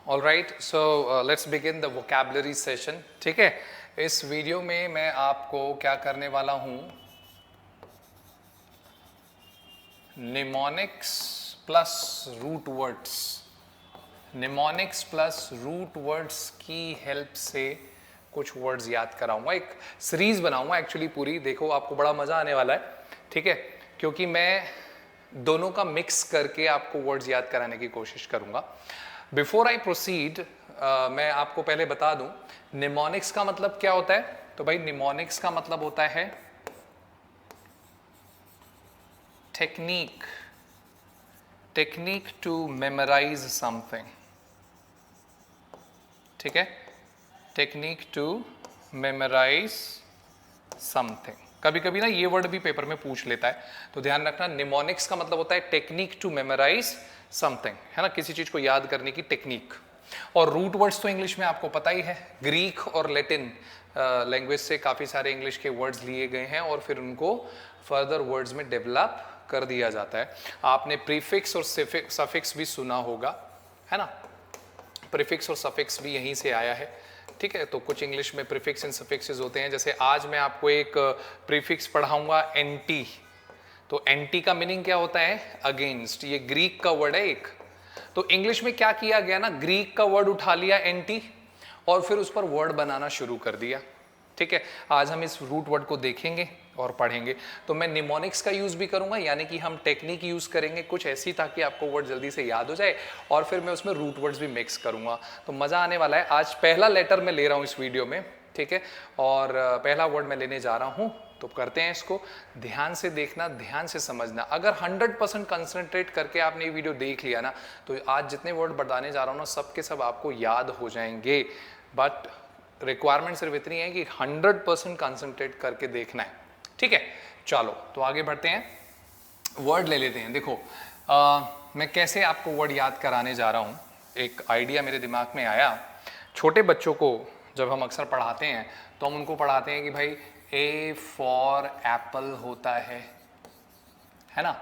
All right, so let's begin the vocabulary session. ठीक है, इस वीडियो में मैं आपको क्या करने वाला हूँ, mnemonics plus root words, mnemonics plus root words की हेल्प से कुछ वर्ड्स याद कराऊंगा। एक सीरीज बनाऊंगा एक्चुअली पूरी, देखो आपको बड़ा मजा आने वाला है। ठीक है, क्योंकि मैं दोनों का मिक्स करके आपको वर्ड्स याद कराने की कोशिश करूंगा। बिफोर आई प्रोसीड, मैं आपको पहले बता दूं निमोनिक्स का मतलब क्या होता है। तो भाई निमोनिक्स का मतलब होता है technique, technique to memorize something. ठीक है, टेक्निक टू मेमोराइज समथिंग। कभी कभी ना ये वर्ड भी पेपर में पूछ लेता है, तो ध्यान रखना निमोनिक्स का मतलब होता है टेक्निक टू मेमोराइज समथिंग, है ना, किसी चीज को याद करने की टेक्निक। और रूट वर्ड्स तो इंग्लिश में आपको पता ही है, ग्रीक और लैटिन लैंग्वेज से काफी सारे इंग्लिश के वर्ड्स लिए गए हैं और फिर उनको फर्दर वर्ड्स में डेवलप कर दिया जाता है। आपने प्रीफिक्स और सफिक्स भी सुना होगा, है ना, प्रीफिक्स और सफिक्स भी यहीं से आया है। ठीक है, तो कुछ इंग्लिश में प्रीफिक्स एंड सफिक्सेस होते हैं। जैसे आज मैं आपको एक प्रीफिक्स पढ़ाऊंगा एंटी, तो एंटी का मीनिंग क्या होता है, अगेंस्ट। ये ग्रीक का वर्ड है एक। तो इंग्लिश में क्या किया गया ना, ग्रीक का वर्ड उठा लिया एंटी और फिर उस पर वर्ड बनाना शुरू कर दिया। ठीक है, आज हम इस रूट वर्ड को देखेंगे और पढ़ेंगे। तो मैं निमोनिक्स का यूज भी करूंगा, यानी कि हम टेक्निक यूज करेंगे कुछ ऐसी ताकि आपको वर्ड जल्दी से याद हो जाए, और फिर मैं उसमें रूट वर्ड्स भी मिक्स करूंगा। तो मजा आने वाला है। आज पहला लेटर मैं ले रहा हूं इस वीडियो में। ठीक है, और पहला वर्ड मैं लेने जा रहा हूं, तो करते हैं इसको। ध्यान से देखना, ध्यान से समझना। अगर 100% कंसंट्रेट करके आपने ये वीडियो देख लिया ना, तो आज जितने वर्ड बताने जा रहा हूं ना, सब के सब आपको याद हो जाएंगे। बट रिक्वायरमेंट सिर्फ इतनी है कि 100% कंसंट्रेट करके देखना है। ठीक है, चलो तो आगे बढ़ते हैं, वर्ड ले लेते हैं। देखो मैं कैसे आपको वर्ड याद कराने जा रहा हूँ। एक आइडिया मेरे दिमाग में आया। छोटे बच्चों को जब हम अक्सर पढ़ाते हैं तो हम उनको पढ़ाते हैं कि भाई ए फॉर एप्पल होता है ना।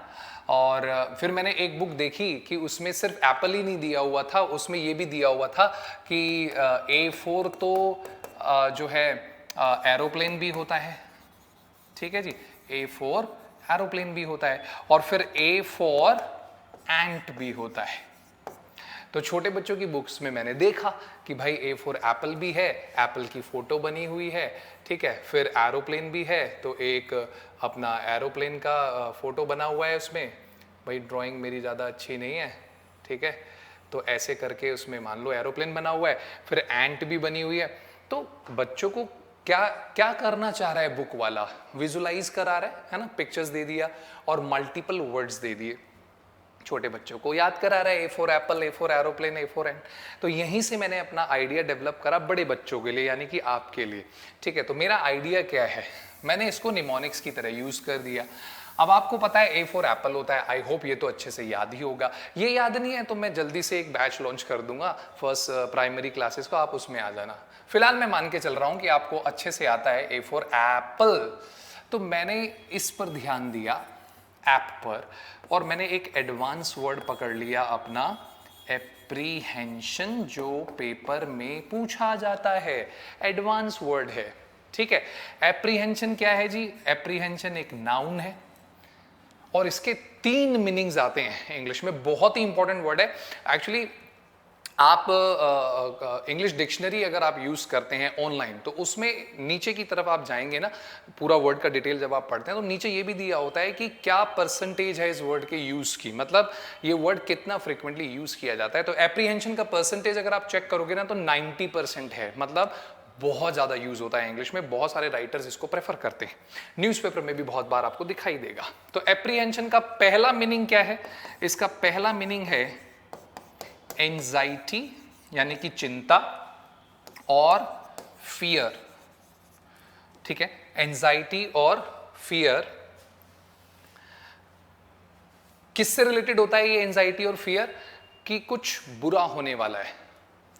और फिर मैंने एक बुक देखी कि उसमें सिर्फ एप्पल ही नहीं दिया हुआ था, उसमें ये भी दिया हुआ था कि ए फोर तो जो है एरोप्लेन भी होता है। ठीक है जी, ए फॉर एरोप्लेन भी होता है, और फिर ए फॉर एंट भी होता है। तो छोटे बच्चों की बुक्स में मैंने देखा कि भाई ए फॉर एप्पल भी है, एप्पल की फोटो बनी हुई है। ठीक है, फिर एरोप्लेन भी है, तो एक अपना एरोप्लेन का फोटो बना हुआ है उसमें। भाई ड्राइंग मेरी ज़्यादा अच्छी नहीं है, ठीक है, तो ऐसे करके उसमें मान लो एरोप्लेन बना हुआ है, फिर एंट भी बनी हुई है। तो बच्चों को क्या क्या करना चाह रहा है बुक वाला, विजुलाइज करा रहा है ना, पिक्चर्स दे दिया और मल्टीपल वर्ड्स दे दिए। छोटे बच्चों को याद करा रहा है A for apple, A for aeroplane, A for ant. तो यहीं से मैंने अपना आइडिया डेवलप करा बड़े बच्चों के लिए, यानी कि आपके लिए। ठीक है, तो मेरा आइडिया क्या है, मैंने इसको निमोनिक्स की तरह यूज कर दिया। अब आपको पता है ए फॉर एप्पल होता है, आई होप ये तो अच्छे से याद ही होगा। ये याद नहीं है तो मैं जल्दी से एक बैच लॉन्च कर दूंगा फर्स्ट प्राइमरी क्लासेस को, आप उसमें आ जाना। फिलहाल मैं मान के चल रहा हूं कि आपको अच्छे से आता है ए फॉर एप्पल। तो मैंने इस पर ध्यान दिया, ऐप पर, और मैंने एक एडवांस वर्ड पकड़ लिया अपना, एप्रीहेंशन, जो पेपर में पूछा जाता है, एडवांस वर्ड है। ठीक है, एप्रीहेंशन क्या है जी, एप्रीहेंशन एक नाउन है और इसके 3 मीनिंग्स आते हैं इंग्लिश में। बहुत ही इंपॉर्टेंट वर्ड है एक्चुअली। आप इंग्लिश डिक्शनरी अगर आप यूज करते हैं ऑनलाइन, तो उसमें नीचे की तरफ आप जाएंगे ना, पूरा वर्ड का डिटेल जब आप पढ़ते हैं तो नीचे ये भी दिया होता है कि क्या परसेंटेज है इस वर्ड के यूज की, मतलब ये वर्ड कितना फ्रिक्वेंटली यूज किया जाता है। तो एप्रीहेंशन का परसेंटेज अगर आप चेक करोगे ना, तो 90% है, मतलब बहुत ज्यादा यूज होता है इंग्लिश में। बहुत सारे राइटर्स इसको प्रेफर करते हैं, न्यूज़पेपर में भी बहुत बार आपको दिखाई देगा। तो एप्रीहेंशन का पहला मीनिंग क्या है, इसका पहला मीनिंग है एंजाइटी, यानी कि चिंता, और फियर। ठीक है, एंजाइटी और फियर किससे रिलेटेड होता है ये एंजाइटी और फियर, कि कुछ बुरा होने वाला है।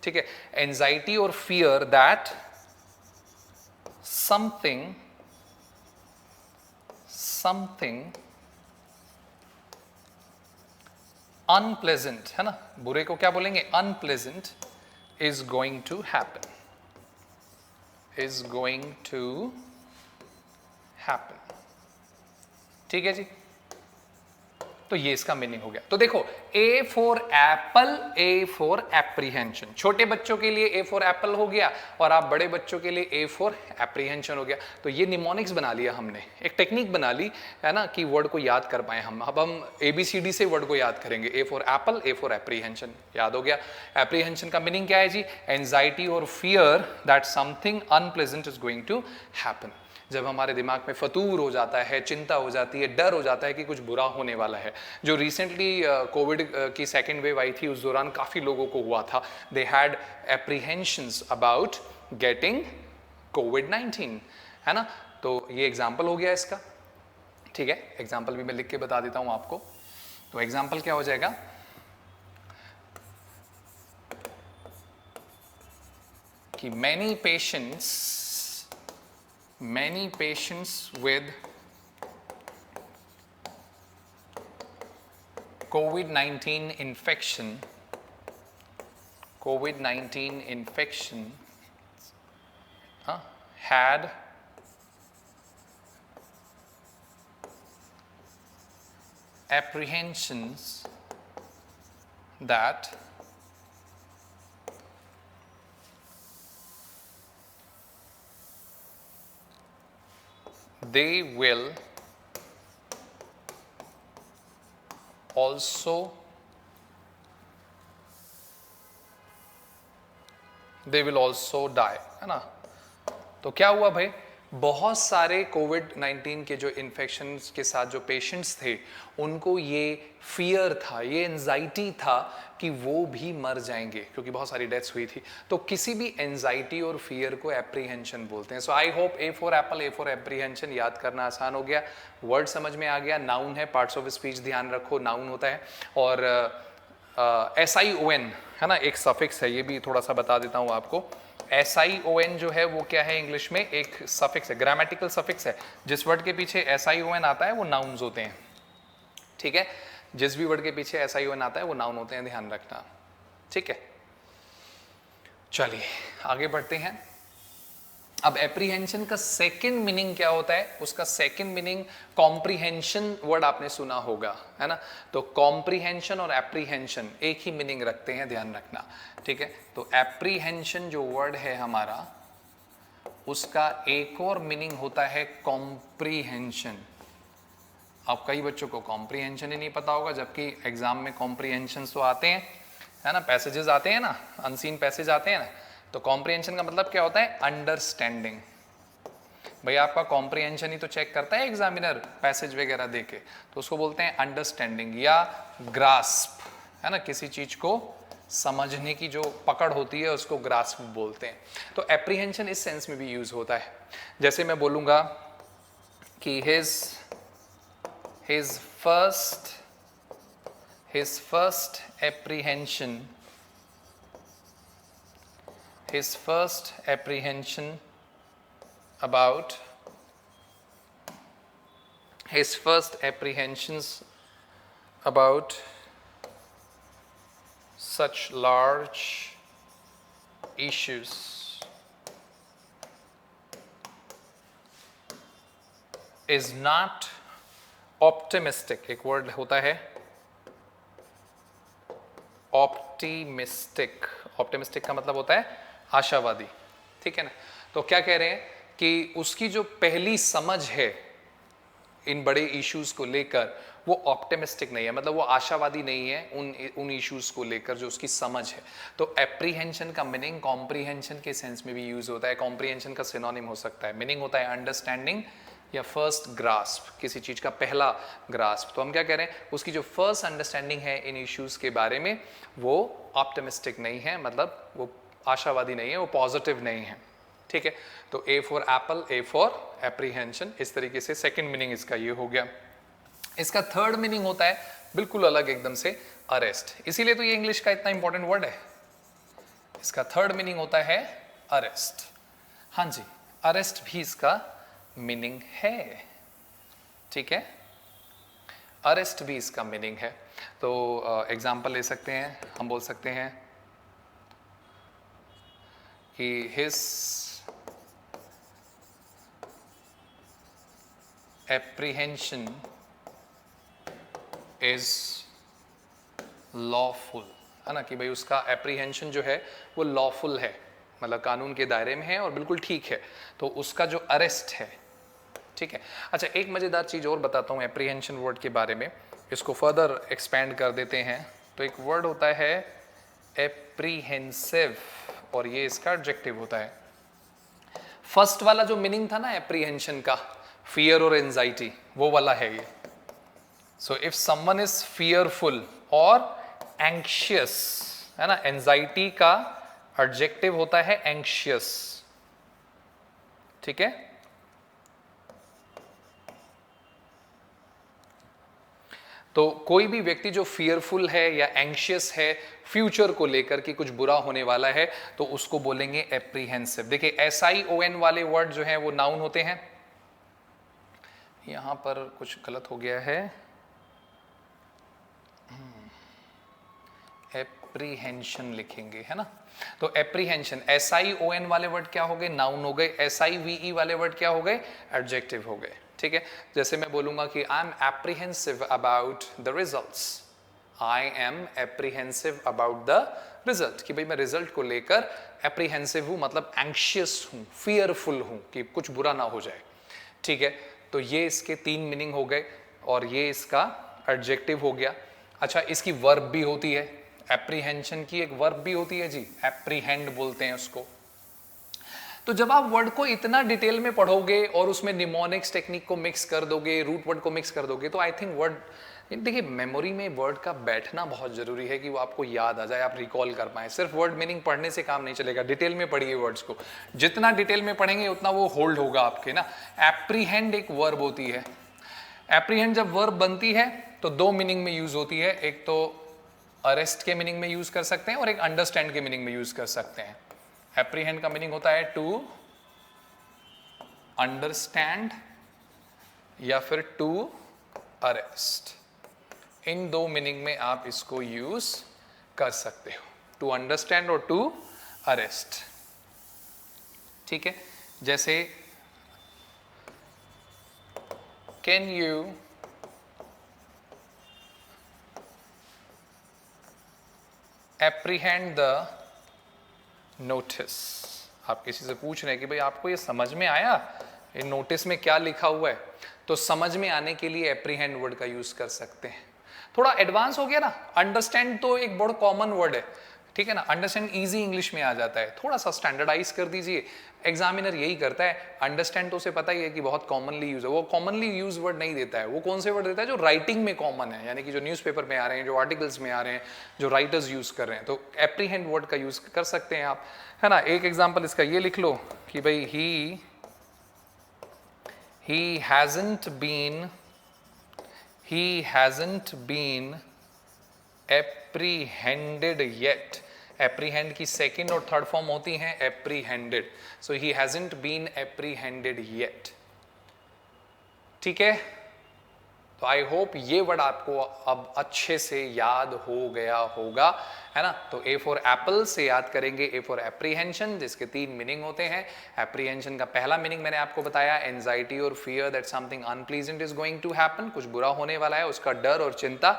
ठीक है, एंजाइटी और फियर दैट समथिंग अनप्लेजेंट, है ना, बुरे को क्या बोलेंगे, unpleasant, is going to happen, is going to happen। ठीक है जी, तो ये इसका मीनिंग हो गया। तो देखो, A for apple, A for apprehension, छोटे बच्चों के लिए A फॉर एप्पल हो गया और आप बड़े बच्चों के लिए A फॉर एप्रीहेंशन हो गया। तो ये निमोनिक्स बना लिया हमने, एक टेक्निक बना ली है ना, कि वर्ड को याद कर पाए हम। अब हम ABCD से वर्ड को याद करेंगे, A for apple, A for apprehension, याद हो गया। एप्रीहेंशन का मीनिंग क्या है जी? एंजाइटी और fear that something unpleasant is going to happen. जब हमारे दिमाग में फतूर हो जाता है, चिंता हो जाती है, डर हो जाता है कि कुछ बुरा होने वाला है। जो रिसेंटली कोविड की सेकेंड वेव आई थी, उस दौरान काफ़ी लोगों को हुआ था। They had apprehensions about getting कोविड-19, है ना। तो ये एग्जाम्पल हो गया इसका, ठीक है। एग्जाम्पल भी मैं लिख के बता देता हूँ आपको। तो एग्जाम्पल क्या हो जाएगा कि many patients with COVID-19 infection had apprehensions that they will also die, है ना। तो क्या हुआ भाई, बहुत सारे कोविड-19 के जो इन्फेक्शंस के साथ जो पेशेंट्स थे, उनको ये फियर था, ये एंजाइटी था कि वो भी मर जाएंगे, क्योंकि बहुत सारी डेथ्स हुई थी। तो किसी भी एंजाइटी और फियर को एप्रीहेंशन बोलते हैं। So I hope A for apple, A for apprehension याद करना आसान हो गया, वर्ड समझ में आ गया। नाउन है, पार्ट्स ऑफ स्पीच ध्यान रखो, नाउन होता है। और SION है ना, एक सफिक्स है, ये भी थोड़ा सा बता देता हूँ आपको। SION जो है वो क्या है इंग्लिश में, एक सफिक्स है, ग्रामेटिकल सफिक्स है। जिस वर्ड के पीछे SION आता है वो नाउन्स होते हैं, ठीक है। जिस भी वर्ड के पीछे SION आता है वो नाउन होते हैं, ध्यान रखना, ठीक है। चलिए आगे बढ़ते हैं। अब एप्रीहेंशन का सेकंड मीनिंग क्या होता है? उसका सेकंड मीनिंग कॉम्प्रीहेंशन वर्ड आपने सुना होगा, है ना। तो कॉम्प्रीहेंशन और एप्रीहेंशन एक ही मीनिंग रखते हैं, ध्यान रखना, ठीक है। तो एप्रीहेंशन जो वर्ड है हमारा, उसका एक और मीनिंग होता है कॉम्प्रीहेंशन। अब कई बच्चों को कॉम्प्रीहेंशन ही नहीं पता होगा, जबकि एग्जाम में कॉम्प्रीहेंशन तो आते हैं, है ना, पैसेजेस आते हैं ना, अनसीन पैसेज आते हैं ना। तो कॉम्प्रीहेंशन का मतलब क्या होता है? अंडरस्टैंडिंग। भाई आपका कॉम्प्रीहेंशन ही तो चेक करता है एग्जामिनर पैसेज वगैरह देके, तो उसको बोलते हैं अंडरस्टैंडिंग या ग्रास्प, है ना। किसी चीज को समझने की जो पकड़ होती है उसको ग्रास्प बोलते हैं। तो एप्रीहेंशन इस सेंस में भी यूज होता है। जैसे मैं बोलूंगा कि his first apprehension about his first apprehensions about such large issues is not optimistic। एक वर्ड होता है ऑप्टिमिस्टिक। ऑप्टिमिस्टिक का मतलब होता है आशावादी, ठीक है ना। तो क्या कह रहे हैं कि उसकी जो पहली समझ है इन बड़े इश्यूज को लेकर, वो ऑप्टिमिस्टिक नहीं है, मतलब वो आशावादी नहीं है उन इश्यूज को लेकर जो उसकी समझ है। तो एप्रीहेंशन का मीनिंग कॉम्प्रीहेंशन के सेंस में भी यूज होता है। कॉम्प्रीहेंशन का सिनोनिम हो सकता है, मीनिंग होता है अंडरस्टैंडिंग या फर्स्ट ग्रास्प, किसी चीज का पहला ग्रास्प। तो हम क्या कह रहे हैं, उसकी जो फर्स्ट अंडरस्टैंडिंग है इन इश्यूज के बारे में, वो ऑप्टिमिस्टिक नहीं है, मतलब वो आशावादी नहीं है, वो पॉजिटिव नहीं है, ठीक है। तो A for apple, A for apprehension, इस तरीके से सेकंड मीनिंग इसका ये हो गया। इसका थर्ड मीनिंग होता है बिल्कुल अलग एकदम से, अरेस्ट। इसीलिए तो ये इंग्लिश का इतना इंपॉर्टेंट वर्ड है। इसका थर्ड मीनिंग होता है अरेस्ट। हाँ जी, अरेस्ट भी इसका मीनिंग है, ठीक है। अरेस्ट भी इसका मीनिंग है। तो एग्जाम्पल ले सकते हैं, हम बोल सकते हैं कि हिज एप्रीहेंशन इज लॉफुल, है ना, कि भाई उसका एप्रीहेंशन जो है वो लॉफुल है, मतलब कानून के दायरे में है और बिल्कुल ठीक है, तो उसका जो अरेस्ट है, ठीक है। अच्छा, एक मजेदार चीज और बताता हूँ एप्रीहेंशन वर्ड के बारे में, इसको फर्दर एक्सपैंड कर देते हैं। तो एक वर्ड होता है एप्रीहेंसिव और ये इसका एडजेक्टिव होता है। फर्स्ट वाला जो मीनिंग था ना एप्रीहेंशन का, फियर और एंजाइटी, वो वाला है ये। So if someone is fearful और एंग्शियस, है ना, एंजाइटी का एडजेक्टिव होता है एंग्शियस, ठीक है। तो कोई भी व्यक्ति जो फियरफुल है या एंग्शियस है फ्यूचर को लेकर कि कुछ बुरा होने वाला है, तो उसको बोलेंगे एप्रीहेंसिव। देखिए SION वाले वर्ड जो हैं वो नाउन होते हैं, यहां पर कुछ गलत हो गया है, एप्रीहेंशन लिखेंगे, है ना। तो एप्रीहेंशन, SION वाले वर्ड क्या हो गए, नाउन हो गए, SIVE वाले वर्ड क्या हो गए, एडजेक्टिव हो गए, ठीक है। जैसे मैं बोलूंगा कि I am apprehensive about the results, I am apprehensive about the result, कि भाई मैं रिजल्ट को लेकर एप्रीहेंसिव हूं, मतलब एंग्शियस हूं, फियरफुल हूं कि कुछ बुरा ना हो जाए, ठीक है। तो ये इसके 3 मीनिंग हो गए और ये इसका एडजेक्टिव हो गया। अच्छा, इसकी वर्ब भी होती है, एप्रीहेंशन की एक वर्ब भी होती है जी, एप्रीहेंड बोलते हैं उसको। तो जब आप वर्ड को इतना डिटेल में पढ़ोगे और उसमें निमोनिक्स टेक्निक को मिक्स कर दोगे, रूट वर्ड को मिक्स कर दोगे, तो आई थिंक वर्ड, देखिए मेमोरी में वर्ड का बैठना बहुत जरूरी है कि वो आपको याद आ जाए, आप रिकॉल कर पाए। सिर्फ वर्ड मीनिंग पढ़ने से काम नहीं चलेगा, डिटेल में पढ़िए वर्ड्स को, जितना डिटेल में पढ़ेंगे उतना वो होल्ड होगा आपके ना। एप्रीहेंड एक वर्ब होती है, एप्रीहेंड जब वर्ब बनती है तो 2 मीनिंग में यूज होती है, एक तो अरेस्ट के मीनिंग में यूज कर सकते हैं और एक अंडरस्टैंड के मीनिंग में यूज कर सकते हैं। एप्रीहेंड का मीनिंग होता है टू अंडरस्टैंड या फिर टू अरेस्ट, इन 2 मीनिंग में आप इसको यूज कर सकते हो, टू अंडरस्टैंड और टू अरेस्ट, ठीक है। जैसे can you apprehend the notice, आप किसी से पूछ रहे हैं कि भाई आपको ये समझ में आया, ये नोटिस में क्या लिखा हुआ है, तो समझ में आने के लिए एप्रीहेंड वर्ड का यूज कर सकते हैं। थोड़ा एडवांस हो गया ना, अंडरस्टैंड तो एक बहुत कॉमन वर्ड है, ठीक है ना, अंडरस्टैंड इजी इंग्लिश में आ जाता है, थोड़ा सा स्टैंडर्डाइज कर दीजिए, एग्जामिनर यही करता है। अंडरस्टैंड तो उसे पता ही है कि बहुत कॉमनली यूज है, वो कॉमनली यूज वर्ड नहीं देता है, वो कौन से वर्ड देता है जो राइटिंग में कॉमन है, यानी कि जो न्यूज़पेपर में आ रहे हैं, जो आर्टिकल्स में आ रहे हैं, जो राइटर्स यूज कर रहे हैं, तो एप्रीहेंड वर्ड का यूज कर सकते हैं आप, है ना। एक एग्जाम्पल इसका ये लिख लो कि भाई he hasn't been apprehended yet, apprehend की सेकेंड और थर्ड फॉर्म होती हैं apprehended, so he hasn't been apprehended yet, ठीक है। तो आई होप ये वर्ड आपको अब अच्छे से याद हो गया होगा, है ना। तो A फॉर एप्पल से याद करेंगे A फॉर एप्रीहेंशन, जिसके 3 मीनिंग होते हैं। एप्रीहेंशन का पहला मीनिंग मैंने आपको बताया, एंजाइटी और fear that something unpleasant is going to happen, कुछ बुरा होने वाला है, उसका डर और चिंता।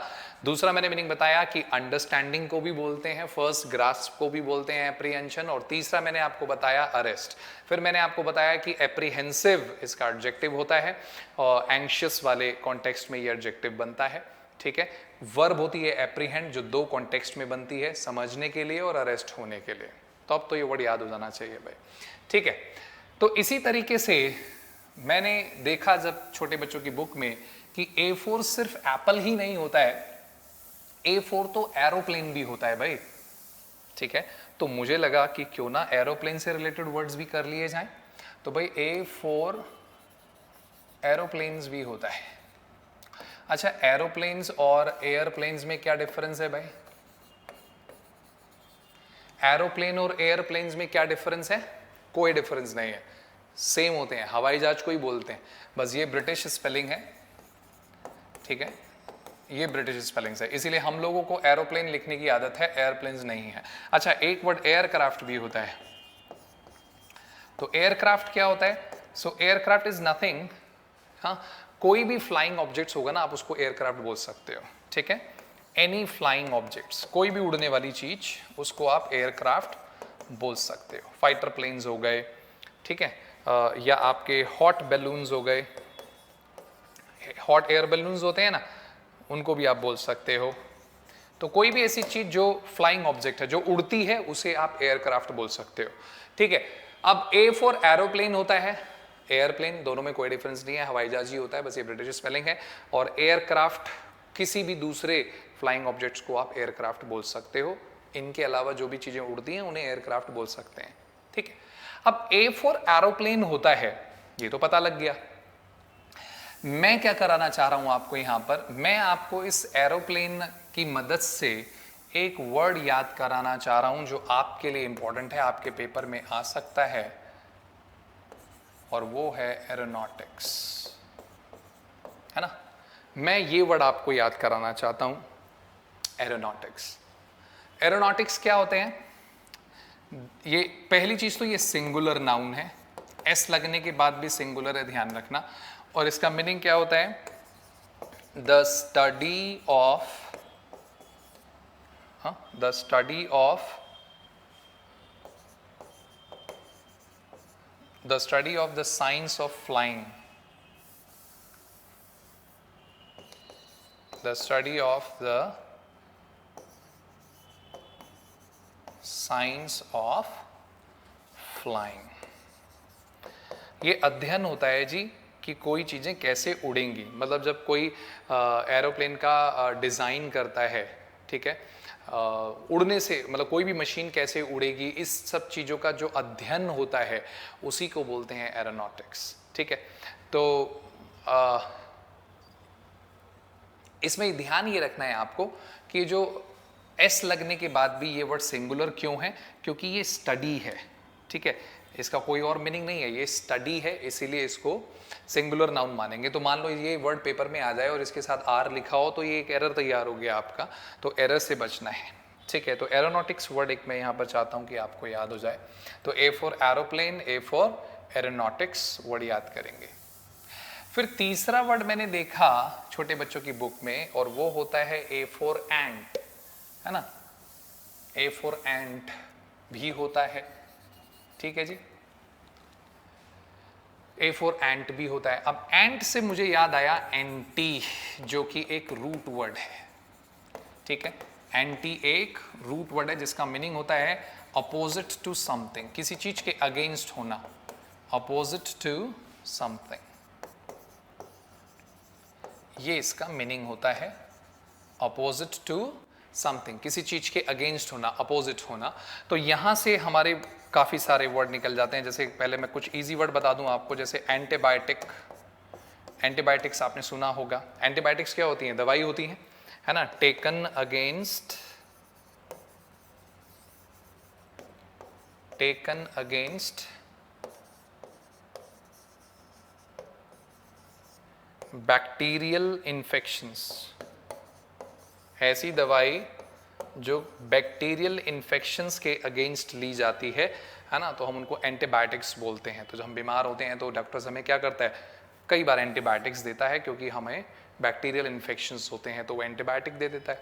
दूसरा मैंने मीनिंग बताया कि अंडरस्टैंडिंग को भी बोलते हैं, फर्स्ट ग्रास्प को भी बोलते हैं एप्रीहेंशन, और तीसरा मैंने आपको बताया अरेस्ट। फिर मैंने आपको बताया कि एप्रीहेंसिव इसका एडजेक्टिव होता है और एंग्शियस वाले कॉन्टेक्स्ट में ये एडजेक्टिव बनता है, ठीक है। वर्ब होती है एप्रीहेंड, जो 2 कॉन्टेक्स्ट में बनती है, समझने के लिए और अरेस्ट होने के लिए। तो अब तो ये वर्ड याद हो जाना चाहिए भाई, ठीक है। तो इसी तरीके से मैंने देखा जब छोटे बच्चों की बुक में कि A4 सिर्फ एप्पल ही नहीं होता है, A4 तो एरोप्लेन भी होता है भाई, ठीक है। तो मुझे लगा कि क्यों ना एरोप्लेन से रिलेटेड वर्ड्स भी कर लिए जाएं, तो भाई A4 एरोप्लेन्स भी होता है। अच्छा, एरोप्लेन्स और एयरप्लेन्स में क्या डिफरेंस है भाई? एरोप्लेन और एयरप्लेन्स में क्या डिफरेंस है? कोई डिफरेंस नहीं है, सेम होते हैं, हवाई जहाज को ही बोलते हैं, बस ये ब्रिटिश स्पेलिंग है, ठीक है, ये ब्रिटिश स्पेलिंग्स है, इसीलिए हम लोगों को एरोप्लेन लिखने की आदत है, एयरप्लेन्स नहीं है। अच्छा, एक वर्ड एयरक्राफ्ट भी होता है, तो एयरक्राफ्ट क्या होता है? सो एयरक्राफ्ट इज नथिंग, हाँ, कोई भी फ्लाइंग ऑब्जेक्ट्स होगा ना आप उसको एयरक्राफ्ट बोल सकते हो, ठीक है। एनी फ्लाइंग ऑब्जेक्ट्स, कोई भी उड़ने वाली चीज उसको आप एयरक्राफ्ट बोल सकते हो। फाइटर प्लेन्स हो गए, ठीक है, या आपके हॉट बैलून्स हो गए, हॉट एयर बैलून्स होते हैं ना, उनको भी आप बोल सकते हो। तो कोई भी ऐसी चीज जो फ्लाइंग ऑब्जेक्ट है, जो उड़ती है, उसे आप एयरक्राफ्ट बोल सकते हो, ठीक है। अब ए फॉर एरोप्लेन होता है, एयरप्लेन, दोनों में कोई डिफरेंस नहीं है, हवाई जहाज ही होता है, बस ये ब्रिटिश स्पेलिंग है। और एयरक्राफ्ट किसी भी दूसरे फ्लाइंग ऑब्जेक्ट्स को आप एयरक्राफ्ट बोल सकते हो। इनके अलावा जो भी चीजें उड़ती हैं उन्हें एयरक्राफ्ट बोल सकते हैं, ठीक है। अब ए फॉर एरोप्लेन होता है, ये तो पता लग गया। मैं क्या कराना चाह रहा हूं आपको यहां पर, मैं आपको इस एरोप्लेन की मदद से एक वर्ड याद कराना चाह रहा हूं जो आपके लिए इंपॉर्टेंट है, आपके पेपर में आ सकता है, और वो है एरोनॉटिक्स, है ना। मैं ये वर्ड आपको याद कराना चाहता हूं, एरोनॉटिक्स। एरोनॉटिक्स क्या होते हैं? ये पहली चीज तो ये सिंगुलर नाउन है, एस लगने के बाद भी सिंगुलर है, ध्यान रखना। और इसका मीनिंग क्या होता है? The study of, the study of, the study of the science of flying, the study of the science of flying. ये अध्ययन होता है जी कि कोई चीजें कैसे उड़ेंगी, मतलब जब कोई एरोप्लेन का डिजाइन करता है, ठीक है, उड़ने से मतलब कोई भी मशीन कैसे उड़ेगी, इस सब चीजों का जो अध्ययन होता है उसी को बोलते हैं एरोनॉटिक्स, ठीक है। तो इसमें ध्यान ये रखना है आपको कि जो एस लगने के बाद भी ये वर्ड सिंगुलर क्यों है, क्योंकि ये स्टडी है, ठीक है, इसका कोई और मीनिंग नहीं है, ये स्टडी है, इसीलिए इसको सिंगुलर नाउन मानेंगे। तो मान लो ये वर्ड पेपर में आ जाए और इसके साथ आर लिखा हो तो ये एक एरर तैयार हो गया आपका, तो एरर से बचना है, ठीक है। तो एरोनॉटिक्स वर्ड एक मैं यहाँ पर चाहता हूँ कि आपको याद हो जाए। तो ए for aeroplane, A for aeronautics word याद करेंगे। फिर तीसरा वर्ड मैंने देखा छोटे बच्चों की बुक में, और वो होता है ए फॉर एंट, है ना। ए फॉर एंट भी होता है, ठीक है जी, ए फॉर एंट भी होता है। अब एंट से मुझे याद आया एंटी, जो कि एक रूट वर्ड है, ठीक है। एंटी एक रूट वर्ड है जिसका मीनिंग होता है अपोजिट टू समथिंग, किसी चीज के अगेंस्ट होना, अपोजिट टू समथिंग, ये इसका मीनिंग होता है, अपोजिट टू समथिंग, किसी चीज के अगेंस्ट होना, अपोजिट होना। तो यहां से हमारे काफी सारे वर्ड निकल जाते हैं। जैसे पहले मैं कुछ इजी वर्ड बता दूं आपको, जैसे एंटीबायोटिक, एंटीबायोटिक्स आपने सुना होगा। एंटीबायोटिक्स क्या होती हैं? दवाई होती हैं, है ना। Taken against, taken against bacterial infections, ऐसी दवाई जो बैक्टीरियल इन्फेक्शंस के अगेंस्ट ली जाती है ना, तो हम उनको एंटीबायोटिक्स बोलते हैं। तो जब हम बीमार होते हैं तो डॉक्टर्स हमें क्या करता है, कई बार एंटीबायोटिक्स देता है, क्योंकि हमें बैक्टीरियल इन्फेक्शंस होते हैं तो वो एंटीबायोटिक दे देता है।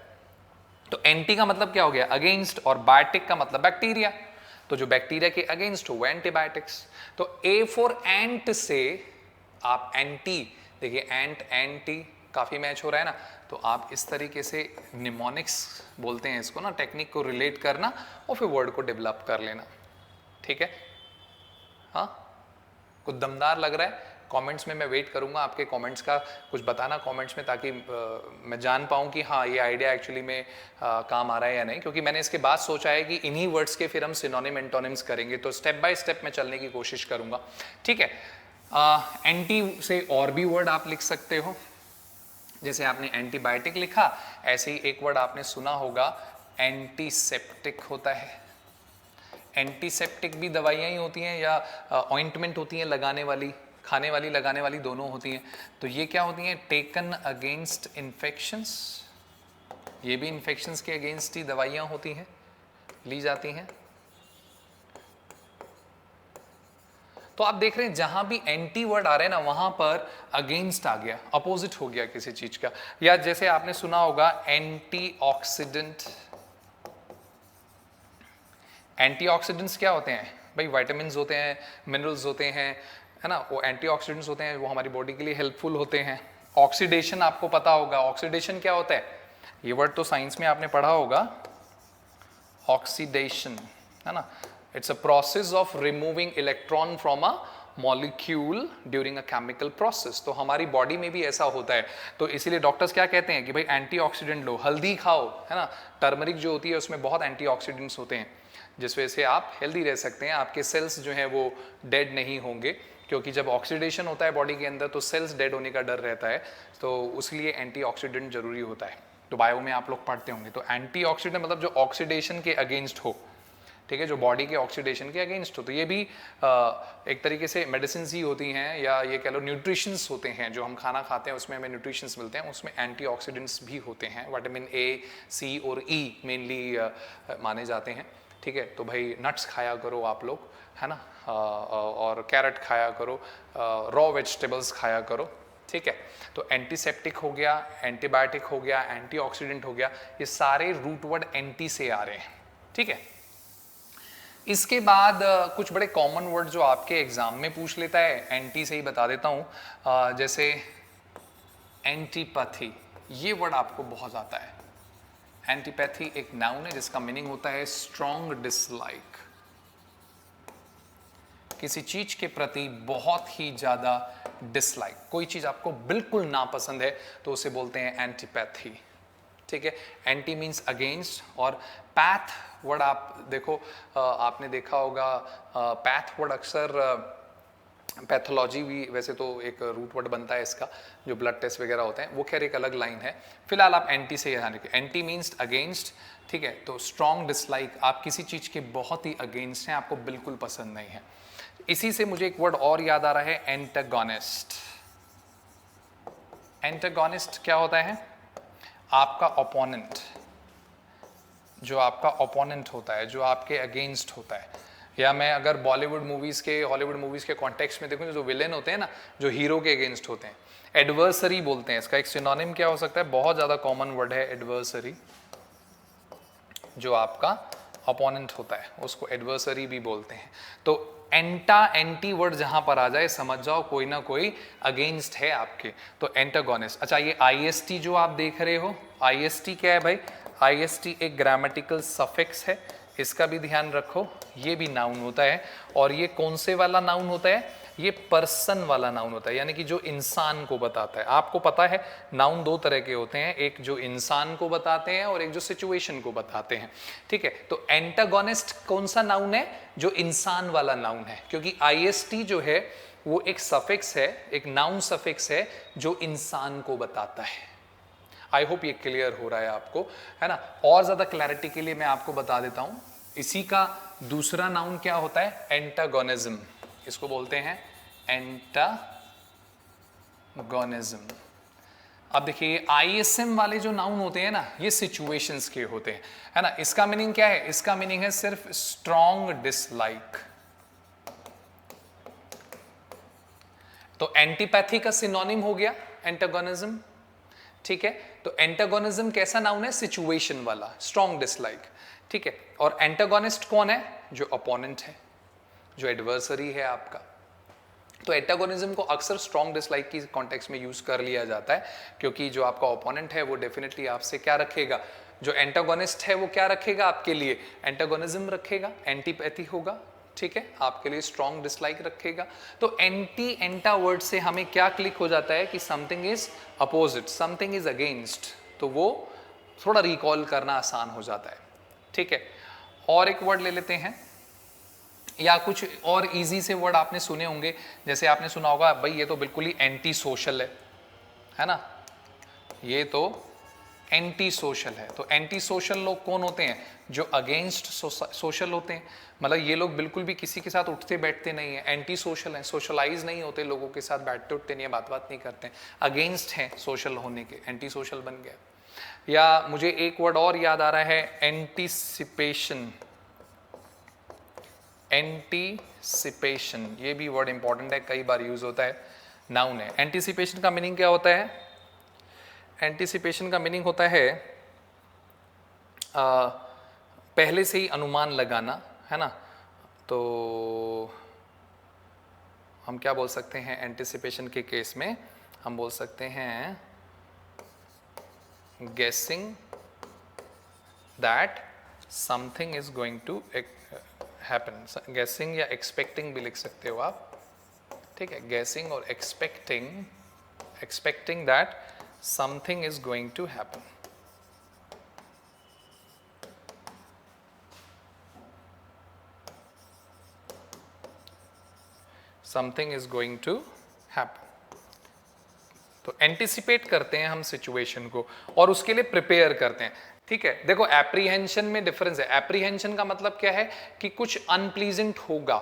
तो एंटी का मतलब क्या हो गया? अगेंस्ट, और बायोटिक का मतलब बैक्टीरिया, तो जो बैक्टीरिया के अगेंस्ट हो वो एंटीबायोटिक्स। तो ए फॉर एंट से आप एंटी, देखिए एंट एंटी काफी मैच हो रहा है ना, तो आप इस तरीके से निमोनिक्स बोलते हैं इसको ना, टेक्निक को रिलेट करना और फिर वर्ड को डेवलप कर लेना, ठीक है। हाँ, कुछ दमदार लग रहा है? कमेंट्स में मैं वेट करूंगा आपके कमेंट्स का, कुछ बताना कमेंट्स में, ताकि मैं जान पाऊं कि हाँ ये आइडिया एक्चुअली में काम आ रहा है या नहीं। क्योंकि मैंने इसके बाद सोचा है कि इन्हीं वर्ड्स के फिर हम सिनोनिम एंटोनिम्स करेंगे, तो स्टेप बाय स्टेप मैं चलने की कोशिश करूंगा, ठीक है। एंटी से और भी वर्ड आप लिख सकते हो, जैसे आपने एंटीबायोटिक लिखा, ऐसे ही एक वर्ड आपने सुना होगा एंटीसेप्टिक होता है। एंटीसेप्टिक भी दवाइयाँ ही होती हैं या ऑइंटमेंट होती हैं लगाने वाली, खाने वाली लगाने वाली दोनों होती हैं। तो ये क्या होती हैं? टेकन अगेंस्ट इन्फेक्शंस, ये भी इन्फेक्शंस के अगेंस्ट ही दवाइयाँ होती हैं, ली जाती हैं। तो आप देख रहे हैं जहां भी एंटी वर्ड आ रहे हैं ना वहां पर अगेंस्ट आ गया, अपोजिट हो गया किसी चीज का। या जैसे आपने सुना होगा एंटीऑक्सीडेंट। एंटीऑक्सीडेंट्स क्या होते हैं भाई? विटामिन्स होते हैं, मिनरल्स होते हैं, है ना, वो एंटीऑक्सीडेंट्स होते हैं, वो हमारी बॉडी के लिए हेल्पफुल होते हैं। ऑक्सीडेशन आपको पता होगा, ऑक्सीडेशन क्या होता है? ये वर्ड तो साइंस में आपने पढ़ा होगा, ऑक्सीडेशन, है ना। It's a process of removing electron from a molecule during a chemical process. तो हमारी बॉडी में भी ऐसा होता है, तो इसीलिए डॉक्टर्स क्या कहते हैं कि भाई एंटीऑक्सीडेंट लो, हल्दी खाओ, है ना। टर्मरिक जो होती है उसमें बहुत एंटीऑक्सीडेंट्स होते हैं, जिस वजह से आप हेल्दी रह सकते हैं, आपके सेल्स जो हैं वो डेड नहीं होंगे, क्योंकि जब ऑक्सीडेशन होता है बॉडी के अंदर तो सेल्स डेड होने का डर रहता है, तो उसलिए एंटीऑक्सीडेंट जरूरी होता है। तो बायो में आप लोग पढ़ते होंगे, तो एंटीऑक्सीडेंट मतलब जो ऑक्सीडेशन के अगेंस्ट हो, ठीक है, जो बॉडी के ऑक्सीडेशन के अगेंस्ट हो। तो ये भी एक तरीके से मेडिसिन ही होती हैं, या ये कह लो न्यूट्रिशंस होते हैं, जो हम खाना खाते हैं उसमें हमें न्यूट्रिशंस मिलते हैं, उसमें एंटीऑक्सीडेंट्स भी होते हैं। विटामिन ए, सी और ई मेनली माने जाते हैं, ठीक है। तो भाई नट्स खाया करो आप लोग, है ना, और कैरेट खाया करो, रॉ वेजिटेबल्स खाया करो, ठीक है। तो एंटीसेप्टिक हो गया, एंटीबायोटिक हो गया, एंटीऑक्सीडेंट हो गया, ये सारे रूट वर्ड एंटी से आ रहे हैं, ठीक है। इसके बाद कुछ बड़े कॉमन वर्ड जो आपके एग्जाम में पूछ लेता है, एंटी से ही बता देता हूं, जैसे एंटीपैथी, ये वर्ड आपको बहुत आता है। एंटीपैथी एक नाउन है जिसका मीनिंग होता है स्ट्रॉन्ग डिसलाइक, किसी चीज के प्रति बहुत ही ज्यादा डिसलाइक, कोई चीज आपको बिल्कुल नापसंद है तो उसे बोलते हैं एंटीपैथी, ठीक है। एंटी मीन्स अगेंस्ट, और पैथ वर्ड आप देखो, आपने देखा होगा पैथ वर्ड अक्सर पैथोलॉजी भी वैसे तो एक रूट वर्ड बनता है इसका, जो ब्लड टेस्ट वगैरह होते हैं, वो खैर एक अलग लाइन है। फिलहाल आप एंटी से ध्यान रखिए, एंटी मीन्स अगेंस्ट, ठीक है। तो स्ट्रॉन्ग डिसलाइक, आप किसी चीज के बहुत ही अगेंस्ट हैं, आपको बिल्कुल पसंद नहीं है। इसी से मुझे एक वर्ड और याद आ रहा है, एंटागोनिस्ट। एंटागोनिस्ट क्या होता है? आपका ओपोनेंट, जो आपका ओपोनेंट होता है, जो आपके अगेंस्ट होता है। या मैं अगर बॉलीवुड मूवीज के, हॉलीवुड मूवीज के कॉन्टेक्स्ट में देखूं, जो विलेन होते हैं ना, जो हीरो के अगेंस्ट होते हैं, एडवर्सरी बोलते हैं। इसका एक सिनोनिम क्या हो सकता है? बहुत ज्यादा कॉमन वर्ड है एडवर्सरी, जो आपका अपोनेंट होता है उसको एडवर्सरी भी बोलते हैं। तो एंटा, एंटी वर्ड जहां पर आ जाए समझ जाओ कोई ना कोई अगेंस्ट है आपके, तो एंटागोनिस्ट। अच्छा, ये आईएसटी जो आप देख रहे हो, आईएसटी क्या है भाई? आईएसटी एक ग्रामेटिकल सफिक्स है, इसका भी ध्यान रखो। ये भी नाउन होता है, और ये कौन से वाला नाउन होता है? ये पर्सन वाला नाउन होता है, यानी कि जो इंसान को बताता है। आपको पता है नाउन दो तरह के होते हैं, एक जो इंसान को बताते हैं और एक जो सिचुएशन को बताते हैं, ठीक है। तो एंटागोनिस्ट कौन सा नाउन है? जो इंसान वाला नाउन है, क्योंकि आईएसटी जो है वो एक सफिक्स है, एक नाउन सफिक्स है जो इंसान को बताता है। आई होप ये क्लियर हो रहा है आपको, है ना। और ज्यादा क्लैरिटी के लिए मैं आपको बता देता हूं, इसी का दूसरा नाउन क्या होता है? एंटागोनिज्म, इसको बोलते हैं एंटागोनिज्म। अब देखिए आईएसएम वाले जो नाउन होते हैं ना, ये सिचुएशंस के होते हैं, है ना। इसका मीनिंग क्या है? इसका मीनिंग है सिर्फ स्ट्रॉन्ग डिसलाइक। तो एंटीपैथी का सिनोनिम हो गया एंटागोनिज्म, ठीक है। तो एंटागोनिज्म कैसा नाउन है? सिचुएशन वाला, स्ट्रॉन्ग डिसलाइक, ठीक है। और एंटागोनिस्ट कौन है? जो अपोनेंट है, जो एडवर्सरी है आपका। तो एंटागोनिज्म को अक्सर स्ट्रॉन्ग डिसलाइक की कॉन्टेक्स्ट में यूज कर लिया जाता है, क्योंकि जो आपका ओपोनेंट है वो डेफिनेटली आपसे क्या रखेगा? जो एंटागोनिस्ट है वो क्या रखेगा आपके लिए? एंटागोनिज्म रखेगा, एंटीपैथी होगा, ठीक है, आपके लिए स्ट्रॉन्ग डिसलाइक रखेगा। तो एंटी, एंटा वर्ड से हमें क्या क्लिक हो जाता है कि something is opposite, something is against, तो वो थोड़ा रिकॉल करना आसान हो जाता है, ठीक है। और एक वर्ड ले लेते हैं, या कुछ और इजी से वर्ड आपने सुने होंगे, जैसे आपने सुना होगा भाई ये तो बिल्कुल ही एंटी सोशल है ना, ये तो एंटी सोशल है। तो एंटी सोशल लोग कौन होते हैं? जो अगेंस्ट सोशल होते हैं, मतलब ये लोग बिल्कुल भी किसी के साथ उठते बैठते नहीं है, एंटी सोशल हैं, सोशलाइज नहीं होते, लोगों के साथ बैठते उठते नहीं है, बात नहीं करते हैं, अगेंस्ट हैं सोशल होने के, एंटी सोशल बन गया। या मुझे एक वर्ड और याद आ रहा है, एंटीसिपेशन। एंटीसिपेशन, ये भी वर्ड इंपॉर्टेंट है, कई बार यूज होता है, नाउन है। एंटीसिपेशन का मीनिंग क्या होता है? एंटीसिपेशन का मीनिंग होता है पहले से ही अनुमान लगाना, है ना। तो हम क्या बोल सकते हैं एंटीसिपेशन के केस में? हम बोल सकते हैं guessing that something is going to happen. Guessing या एक्सपेक्टिंग भी लिख सकते हो आप, ठीक है। गेसिंग और expecting that something is going to happen. Something is going to happen. तो एंटिसिपेट करते हैं हम सिचुएशन को और उसके लिए प्रिपेयर करते हैं, ठीक है। देखो एप्रीहेंशन में डिफरेंस है। एप्रीहेंशन का मतलब क्या है कि कुछ अनप्लीजेंट होगा,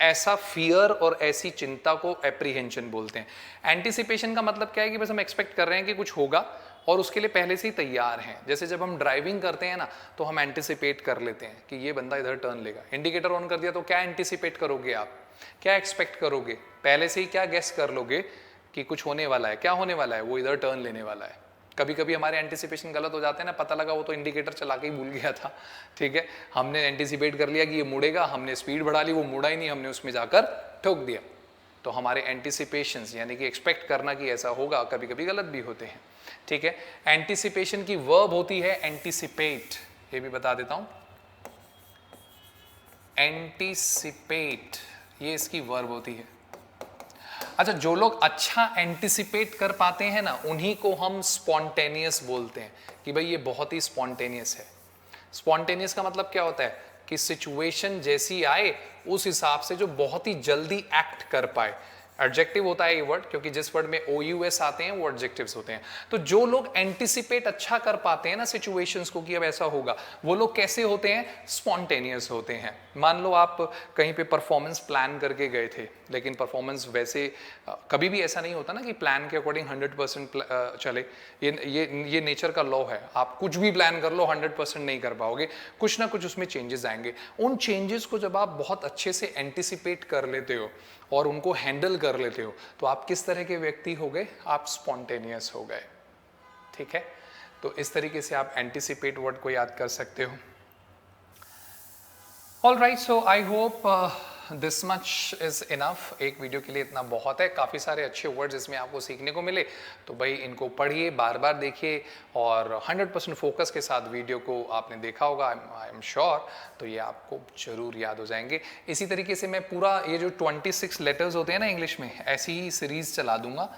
ऐसा फियर और ऐसी चिंता को एप्रीहेंशन बोलते हैं। एंटिसिपेशन का मतलब क्या है कि बस हम एक्सपेक्ट कर रहे हैं कि कुछ होगा और उसके लिए पहले से ही तैयार हैं। जैसे जब हम ड्राइविंग करते हैं ना, तो हम एंटिसिपेट कर लेते हैं कि ये बंदा इधर टर्न लेगा। इंडिकेटर ऑन कर दिया तो क्या एंटिसिपेट करोगे आप? क्या एक्सपेक्ट करोगे? पहले से ही क्या गेस कर लोगे कि कुछ होने वाला है। क्या होने वाला है? वो इधर टर्न लेने वाला है। कभी कभी हमारे एंटिसिपेशन गलत हो जाते हैं ना, पता लगा वो तो इंडिकेटर चला के ही भूल गया था, ठीक है। हमने एंटिसिपेट कर लिया कि ये मुड़ेगा, हमने स्पीड बढ़ा ली, वो मुड़ा ही नहीं, हमने उसमें जाकर ठोक दिया। तो हमारे एंटिसिपेशंस यानी कि एक्सपेक्ट करना कि ऐसा होगा, कभी कभी गलत भी होते हैं, ठीक है। एंटिसिपेशन की वर्ब होती है एंटिसिपेट, ये भी बता देता हूं। एंटिसिपेट ये इसकी वर्ब होती है। अच्छा, जो लोग अच्छा एंटिसिपेट कर पाते हैं ना, उन्हीं को हम स्पॉन्टेनियस बोलते हैं कि भाई ये बहुत ही स्पॉन्टेनियस है। स्पॉन्टेनियस का मतलब क्या होता है कि सिचुएशन जैसी आए उस हिसाब से जो बहुत ही जल्दी एक्ट कर पाए। एडजेक्टिव होता है ये वर्ड, क्योंकि जिस वर्ड में OUS आते हैं वो एडजेक्टिव्स होते हैं। तो जो लोग एंटिसिपेट अच्छा कर पाते हैं ना सिचुएशंस को कि अब ऐसा होगा, वो लोग कैसे होते हैं? स्पॉन्टेनियस होते हैं। मान लो आप कहीं पे परफॉर्मेंस प्लान करके गए थे, लेकिन परफॉर्मेंस वैसे कभी भी ऐसा नहीं होता ना कि प्लान के अकॉर्डिंग 100% चले। ये नेचर का लॉ है। आप कुछ भी प्लान कर लो 100% नहीं कर पाओगे, कुछ ना कुछ उसमें चेंजेस आएंगे। उन चेंजेस को जब आप बहुत अच्छे से एंटिसिपेट कर लेते हो और उनको हैंडल कर लेते हो, तो आप किस तरह के व्यक्ति हो गए? आप स्पॉन्टेनियस हो गए, ठीक है। तो इस तरीके से आप एंटिसिपेट वर्ड को याद कर सकते हो। All right, so I hope this much is enough. एक वीडियो के लिए इतना बहुत है। काफ़ी सारे अच्छे वर्ड्स इसमें आपको सीखने को मिले, तो भाई इनको पढ़िए, बार बार देखिए और 100% फोकस के साथ वीडियो को आपने देखा होगा, आई एम श्योर, तो ये आपको जरूर याद हो जाएंगे। इसी तरीके से मैं पूरा ये जो 26 लेटर्स होते हैं ना इंग्लिश में, ऐसी ही सीरीज चला दूंगा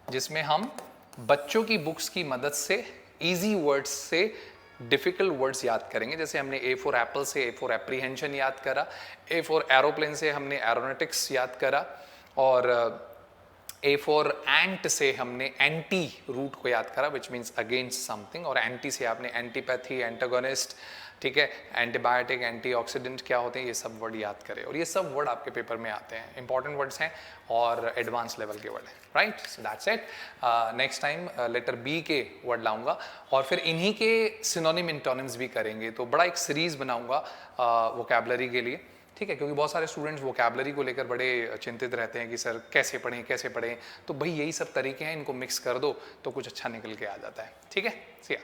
जिसमें हम बच्चों की बुक्स की मदद से ईजी वर्ड्स से डिफिकल्ट वर्ड्स याद करेंगे। जैसे हमने A फॉर एप्पल से A फॉर एप्रीहेंशन याद करा, A फॉर एरोप्लेन से हमने एरोनॉटिक्स याद करा, और A फॉर एंट से हमने एंटी रूट को याद करा, विच मीन्स अगेंस्ट समथिंग, और एंटी से आपने एंटीपैथी, एंटागोनिस्ट, ठीक है, एंटीबायोटिक, एंटीऑक्सीडेंट क्या होते हैं, ये सब वर्ड याद करें। और ये सब वर्ड आपके पेपर में आते हैं, इंपॉर्टेंट वर्ड्स हैं और एडवांस लेवल के वर्ड हैं, right. So that's it. Next time letter B के वर्ड लाऊंगा और फिर इन्हीं के सिनोनिम इंटोनिम्स भी करेंगे। तो बड़ा एक सीरीज बनाऊंगा वोकैबुलरी के लिए, ठीक है, क्योंकि बहुत सारे स्टूडेंट्स वोकैबुलरी को लेकर बड़े चिंतित रहते हैं कि सर कैसे पढ़ें कैसे पढ़ें। तो भाई यही सब तरीके हैं, इनको मिक्स कर दो तो कुछ अच्छा निकल के आ जाता है, ठीक है। सी या।